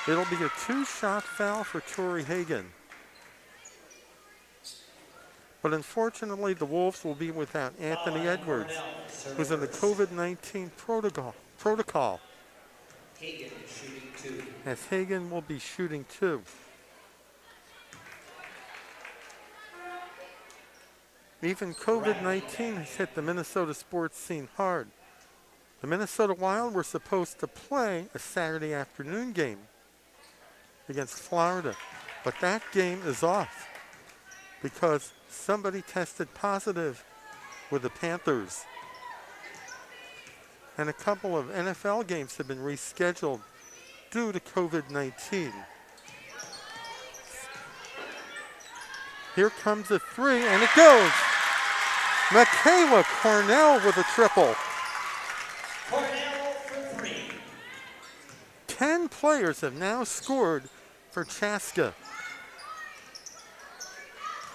It'll be a 2-shot foul for Tori Hagen. But unfortunately, the Wolves will be without Anthony Edwards, who's in the COVID-19 protocol. Hagen shooting 2. As Hagen will be shooting 2. Even COVID-19 has hit the Minnesota sports scene hard. The Minnesota Wild were supposed to play a Saturday afternoon game against Florida, but that game is off because somebody tested positive with the Panthers. And a couple of NFL games have been rescheduled due to COVID-19. Here comes a three, and it goes. Michaela Cornell with a triple. Cornell for 3. 10 players have now scored for Chaska.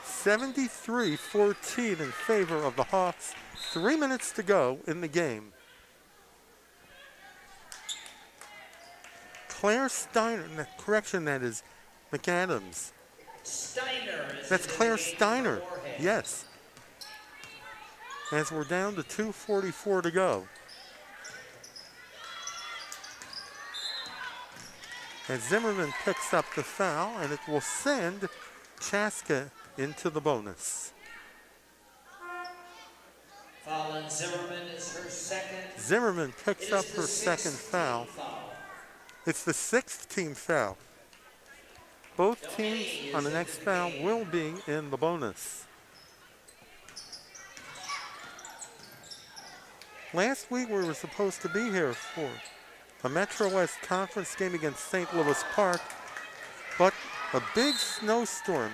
73-14 in favor of the Hawks. 3 minutes to go in the game. Claire Steiner, correction, that is McAdams. Steiner is That's in the Claire game for Steiner, Moorhead. yes. As we're down to 2:44 to go. And Zimmerman picks up the foul, and it will send Chaska into the bonus. Foul on Zimmerman is her second. Zimmerman picks It up is her the second 6th foul. team foul. It's the 6th team foul. Both teams on the next foul will be in the bonus. Last week we were supposed to be here for a Metro West Conference game against St. Louis Park, but a big snowstorm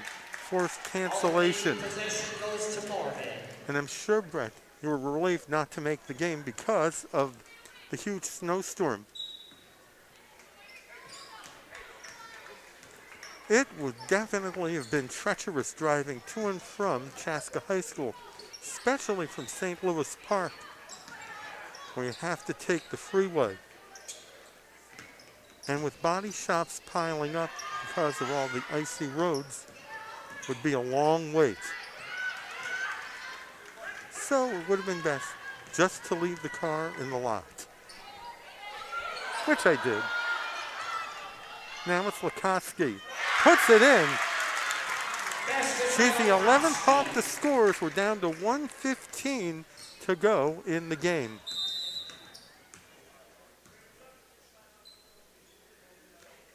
forced cancellation. Possession goes to Moorhead. And I'm sure, Brett, you were relieved not to make the game because of the huge snowstorm. It would definitely have been treacherous driving to and from Chaska High School, especially from St. Louis Park, where you have to take the freeway. And with body shops piling up because of all the icy roads, would be a long wait. Also, it would have been best just to leave the car in the lot, which I did. Now it's Lukoski. Puts it in. She's the 11th Hawk to score. We're down to 1:15 to go in the game.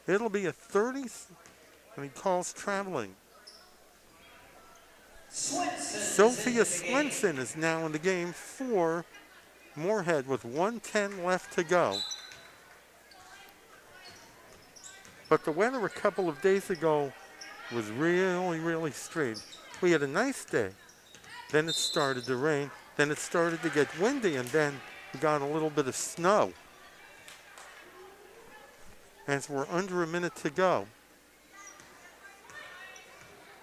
It'll be a 30, and he calls traveling. Sophia Swinson is now in the game for Moorhead with 1:10 left to go. But the weather a couple of days ago was really, really strange. We had a nice day. Then it started to rain. Then it started to get windy, and then we got a little bit of snow. As we're under a minute to go.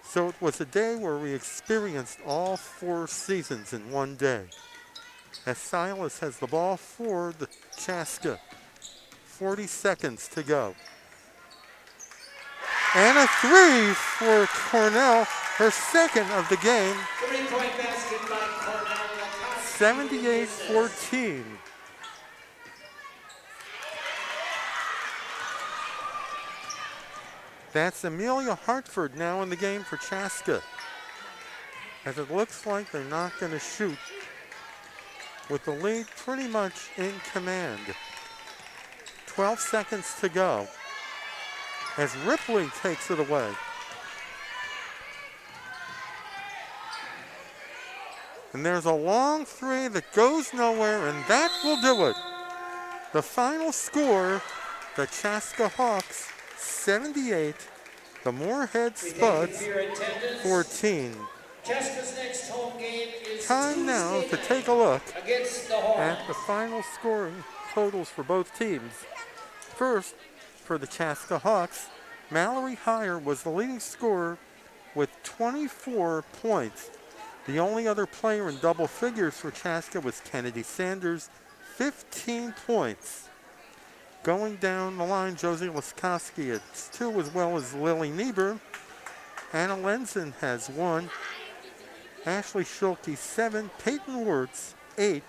So it was a day where we experienced all 4 seasons in one day. As Silas has the ball for the Chaska. 40 seconds to go. And a 3 for Cornell, her second of the game. 3-point basket by Cornell. 78-14. That's Amelia Hartford now in the game for Chaska. As it looks like they're not going to shoot with the lead pretty much in command. 12 seconds to go as Ripley takes it away. And there's a long 3 that goes nowhere, and that will do it. The final score, the Chaska Hawks 78, the Moorhead Spuds 14. Chaska's next home game is Time now Tuesday to take a look night against the Hawks. at the final scoring totals for both teams. First, for the Chaska Hawks, Mallory Heyer was the leading scorer with 24 points. The only other player in double figures for Chaska was Kennedy Sanders, 15 points. Going down the line, Josie Laskowski at 2, as well as Lily Niebuhr. Anna Lenzen has 1. Ashley Schulke, 7. Peyton Wirtz, 8.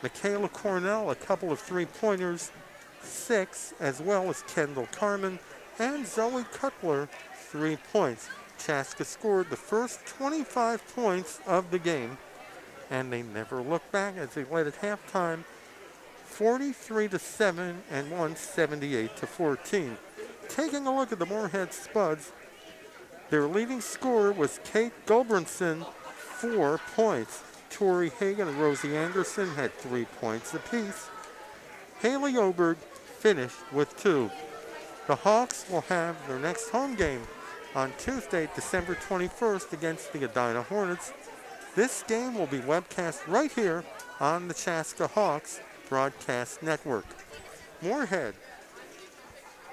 Michaela Cornell, a couple of 3-pointers, 6, as well as Kendall Carmen. And Zoe Cutler, 3 points. Chaska scored the first 25 points of the game, and they never looked back as they led at halftime 43-7 and won 78-14. Taking a look at the Moorhead Spuds, their leading scorer was Kate Gulbranson, 4 points. Tori Hagan and Rosie Anderson had 3 points apiece. Haley Oberg finished with 2. The Hawks will have their next home game on Tuesday, December 21st against the Edina Hornets. This game will be webcast right here on the Chaska Hawks Broadcast Network. Moorhead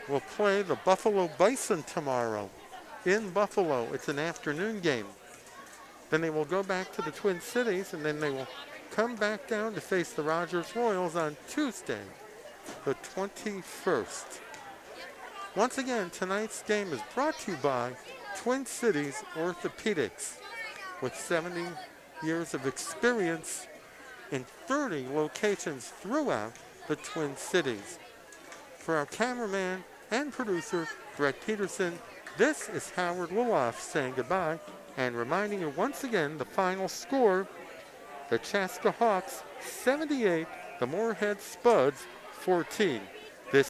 will play the Buffalo Bison tomorrow in Buffalo. It's an afternoon game. Then they will go back to the Twin Cities, and then they will come back down to face the Rogers Royals on Tuesday, the 21st. Once again, tonight's game is brought to you by Twin Cities Orthopedics, with 70 years of experience in 30 locations throughout the Twin Cities. For our cameraman and producer, Brett Peterson, this is Howard Willoff saying goodbye and reminding you once again the final score, the Chaska Hawks 78, the Moorhead Spuds 14.